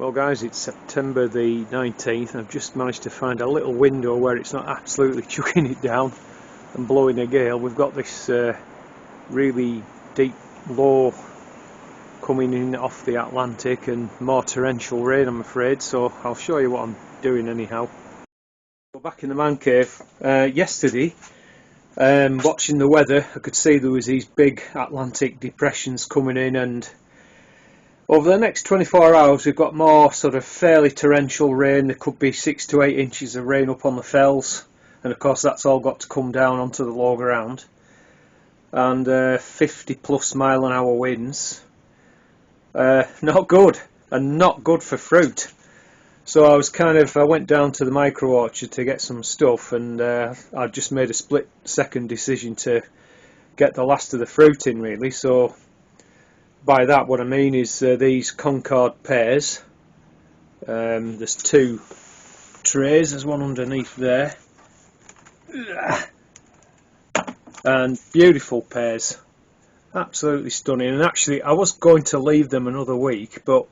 Well guys, it's September the 19th. I've just managed to find a little window where it's not absolutely chucking it down and blowing a gale. We've got this really deep low coming in off the Atlantic and more torrential rain, I'm afraid, so I'll show you what I'm doing anyhow. Back in the man cave yesterday, watching the weather, I could see there was these big Atlantic depressions coming in, and over the next 24 hours we've got more sort of fairly torrential rain. There could be 6 to 8 inches of rain up on the fells, and of course that's all got to come down onto the low ground, and 50 plus mile an hour winds. Not good, and not good for fruit. So I went down to the micro orchard to get some stuff, and I just made a split second decision to get the last of the fruit in, really. So by that what I mean is these Concorde pears. There's 2 trays, there's one underneath there, and beautiful pears, absolutely stunning. And actually I was going to leave them another week, but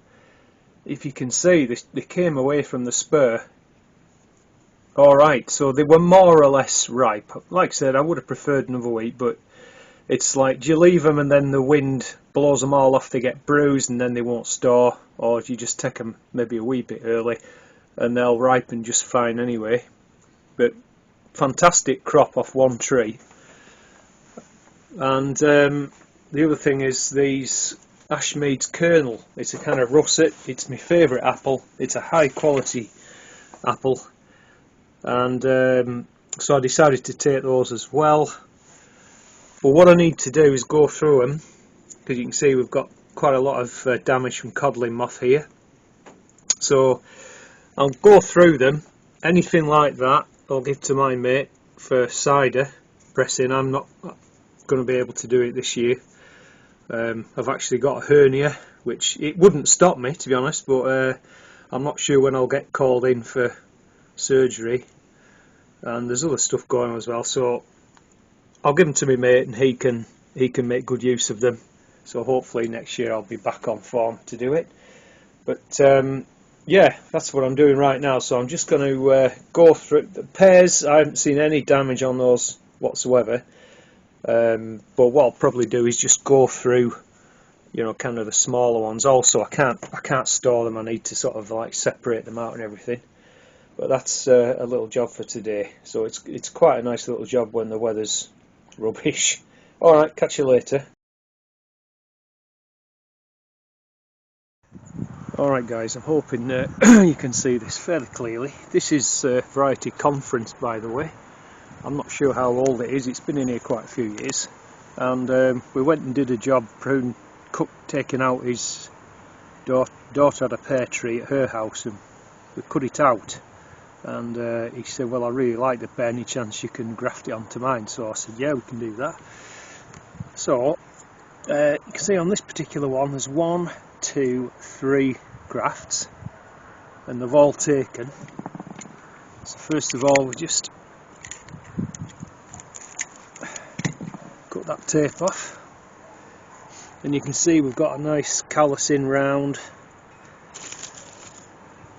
if you can see, they came away from the spur alright, so they were more or less ripe. Like I said, I would have preferred another week, but it's like, do you leave them and then the wind blows them all off, they get bruised and then they won't store, or do you just take them maybe a wee bit early and they'll ripen just fine anyway. But fantastic crop off one tree. And the other thing is these Ashmead's kernel. It's a kind of russet. It's my favourite apple. It's a high quality apple, and so I decided to take those as well. But what I need to do is go through them, because you can see we've got quite a lot of damage from codling moth here. So I'll go through them. Anything like that I'll give to my mate for cider pressing. I'm not going to be able to do it this year. I've actually got a hernia, which it wouldn't stop me, to be honest, but I'm not sure when I'll get called in for surgery, and there's other stuff going on as well, so I'll give them to my mate and he can make good use of them. So hopefully next year I'll be back on form to do it. But yeah, that's what I'm doing right now. So I'm just going to go through the pears. I haven't seen any damage on those whatsoever. But what I'll probably do is just go through, you know, kind of the smaller ones. Also, I can't store them. I need to sort of like separate them out and everything. But that's a little job for today. So it's quite a nice little job when the weather's rubbish. All right, catch you later. All right, guys. I'm hoping you can see this fairly clearly. This is variety Conference, by the way. I'm not sure how old it is. It's been in here quite a few years, and we went and did a job taking out his daughter had a pear tree at her house, and we cut it out, and he said, well, I really like the pear, any chance you can graft it onto mine? So I said, yeah, we can do that. So you can see on this particular one there's 1, 2, 3 grafts, and they've all taken. So first of all we just cut that tape off, and you can see we've got a nice callus in round.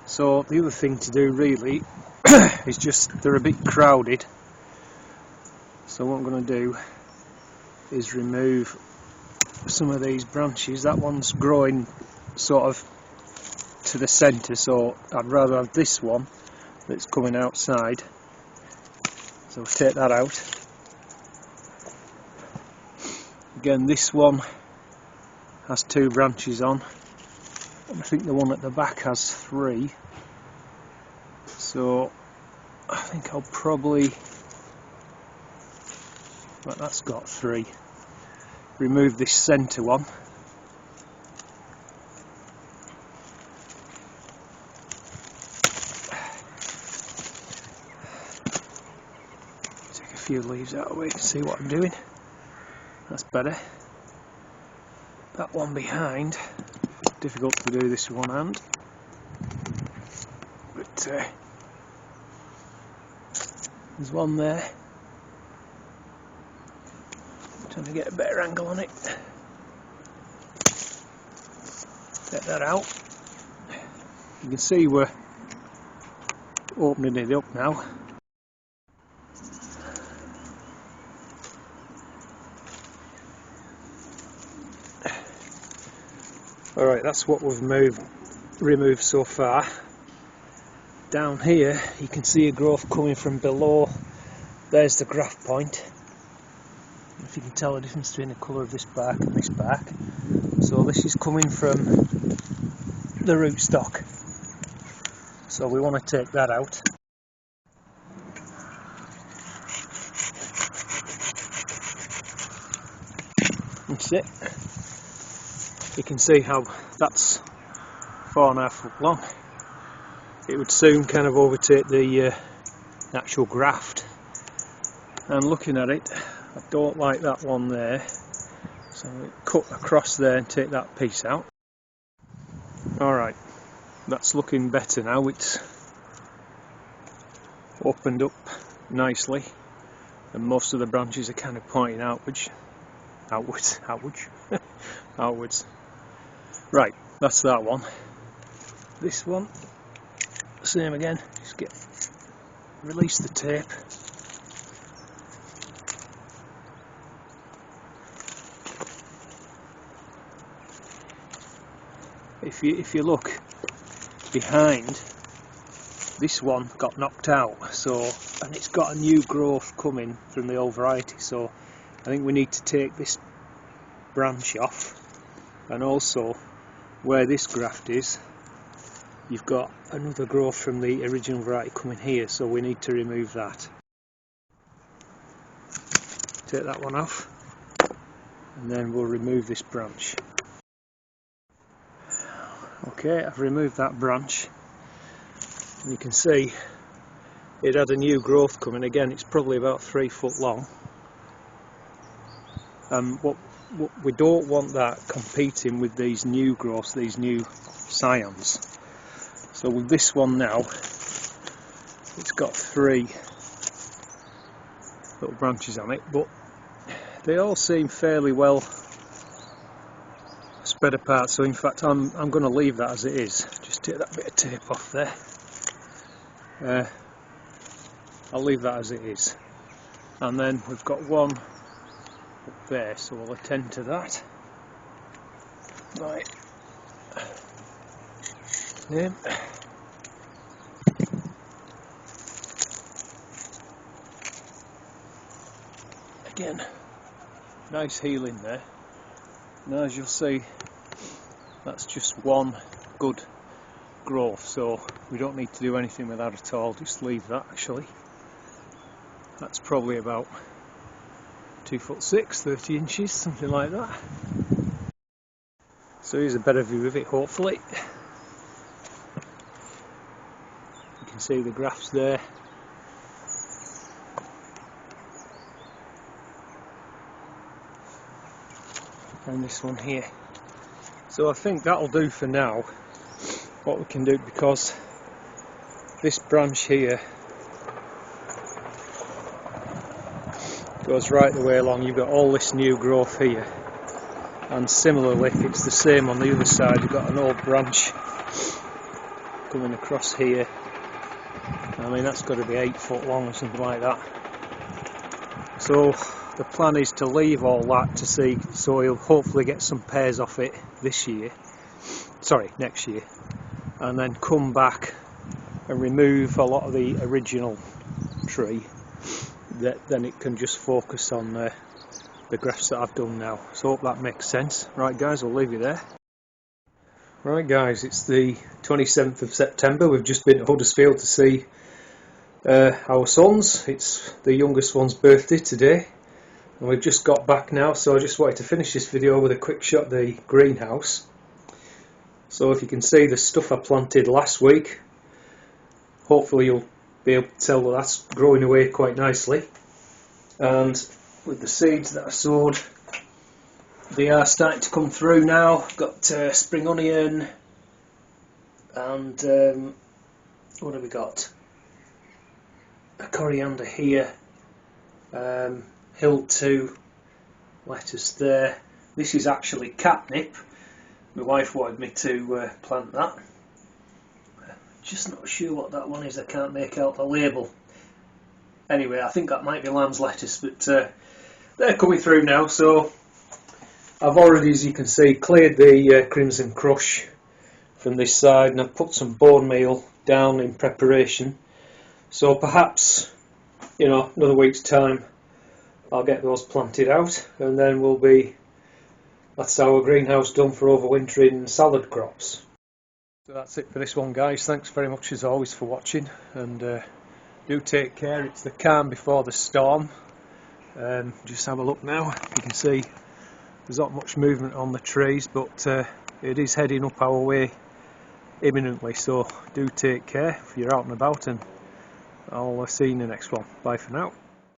So the other thing to do really is just, they're a bit crowded, so what I'm going to do is remove some of these branches. That one's growing sort of to the centre, so I'd rather have this one that's coming outside, so we'll take that out. Again, this one has 2 branches on, and I think the one at the back has 3, so I think I'll probably, right, that's got 3, remove this centre one. Take a few leaves out of the way to see what I'm doing. That's better. That one behind, difficult to do this with one hand, but there's one there. Trying to get a better angle on it. Get that out. You can see we're opening it up now. Alright, that's what we've removed so far. Down here you can see a growth coming from below. There's the graft point. If you can tell the difference between the colour of this bark and this bark. So this is coming from the rootstock. So we want to take that out. That's it. You can see how that's 4.5 foot long. It would soon kind of overtake the actual graft. And looking at it, I don't like that one there. So we cut across there and take that piece out. Alright, that's looking better now. It's opened up nicely and most of the branches are kind of pointing outwards. Outwards. Right, that's that one. This one, same again. Just release the tape. If you look behind, this one got knocked out, and it's got a new growth coming from the old variety, so I think we need to take this branch off, and also where this graft is, you've got another growth from the original variety coming here, so we need to remove that. Take that one off, and then we'll remove this branch. Okay, I've removed that branch. You can see it had a new growth coming. Again, it's probably about 3 foot long. What we don't want that competing with these new growths, these new scions. So with this one now, it's got 3 little branches on it, but they all seem fairly well spread apart. So in fact, I'm going to leave that as it is. Just take that bit of tape off there. I'll leave that as it is, and then we've got one up there, so we'll attend to that. Right. Again, nice healing there. Now as you'll see, that's just one good growth, so we don't need to do anything with that at all. Just leave that. Actually, that's probably about 2'6", 30 inches, something like that. So here's a better view of it, hopefully. You can see the grafts there. And this one here. So I think that'll do for now. What we can do, because this branch here goes right the way along, you've got all this new growth here, and similarly it's the same on the other side. You've got an old branch coming across here. I mean, that's got to be 8 foot long or something like that. So the plan is to leave all that to see, so you'll hopefully get some pears off it next year, and then come back and remove a lot of the original tree. Then it can just focus on the grafts that I've done now. So I hope that makes sense. Right guys, I'll leave you there. Right guys, it's the 27th of September. We've just been to Huddersfield to see our sons. It's the youngest one's birthday today, and we've just got back now, so I just wanted to finish this video with a quick shot of the greenhouse. So if you can see the stuff I planted last week, hopefully you'll be able to tell that that's growing away quite nicely. And with the seeds that I sowed, they are starting to come through now. I've got spring onion, and what have we got? A coriander here, hill 2, lettuce there. This is actually catnip. My wife wanted me to plant that. just not sure what that one is. I can't make out the label. Anyway, I think that might be lamb's lettuce, but they're coming through now. So I've already, as you can see, cleared the crimson crush from this side, and I've put some bone meal down in preparation. So perhaps, you know, another week's time I'll get those planted out, and then that's our greenhouse done for overwintering salad crops. So that's it for this one, guys. Thanks very much as always for watching, and do take care. It's the calm before the storm. Just have a look now. You can see there's not much movement on the trees, but it is heading up our way imminently, so do take care if you're out and about, and I'll see you in the next one. Bye for now.